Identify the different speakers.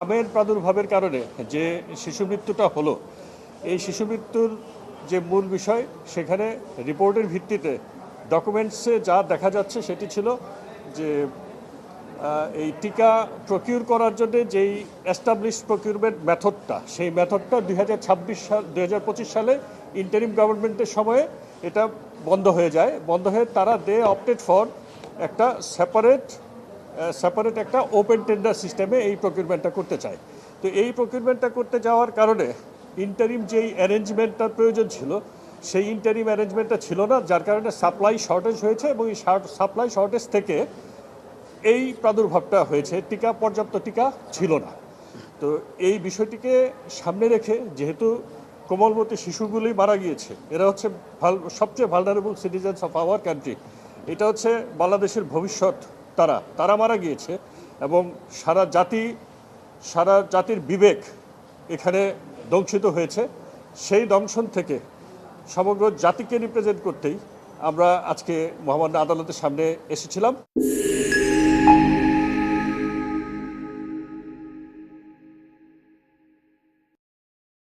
Speaker 1: আমের প্রাদুর্ভাবের কারণে যে শিশু মৃত্যুটা হলো, এই শিশু মৃত্যুর যে মূল বিষয়, সেখানে রিপোর্টের ভিত্তিতে ডকুমেন্টসে যা দেখা যাচ্ছে সেটি ছিল যে এই টিকা প্রকিউর করার জন্য যেই এস্টাবলিশ প্রকিউরমেন্ট মেথডটা, সেই মেথডটা 2025 সালে ইন্টারিম গভর্নমেন্টের সময়ে এটা বন্ধ হয়ে যায়। বন্ধ হয়ে তারা অপটেড ফর একটা সেপারেট একটা ওপেন টেন্ডার সিস্টেমে এই প্রকিউরমেন্টটা করতে চায়। তো এই প্রকিউরমেন্টটা করতে যাওয়ার কারণে ইন্টারিম যেই অ্যারেঞ্জমেন্টটার প্রয়োজন ছিল, সেই ইন্টারিম অ্যারেঞ্জমেন্টটা ছিল না, যার কারণে সাপ্লাই শর্টেজ হয়েছে এবং এই সাপ্লাই শর্টেজ থেকে এই প্রাদুর্ভাবটা হয়েছে। পর্যাপ্ত টিকা ছিল না। তো এই বিষয়টিকে সামনে রেখে, যেহেতু কোমলমতি শিশুগুলি মারা গিয়েছে, এরা হচ্ছে সবচেয়ে vulnerable citizens of our country, এটা হচ্ছে বাংলাদেশের ভবিষ্যৎ। তারা মারা গিয়েছে এবং সারা জাতির বিবেক এখানে দংশিত হয়েছে। সেই দংশন থেকে সমগ্র জাতিকে রিপ্রেজেন্ট করতেই আমরা আজকে মহামান্য আদালতের সামনে এসেছিলাম।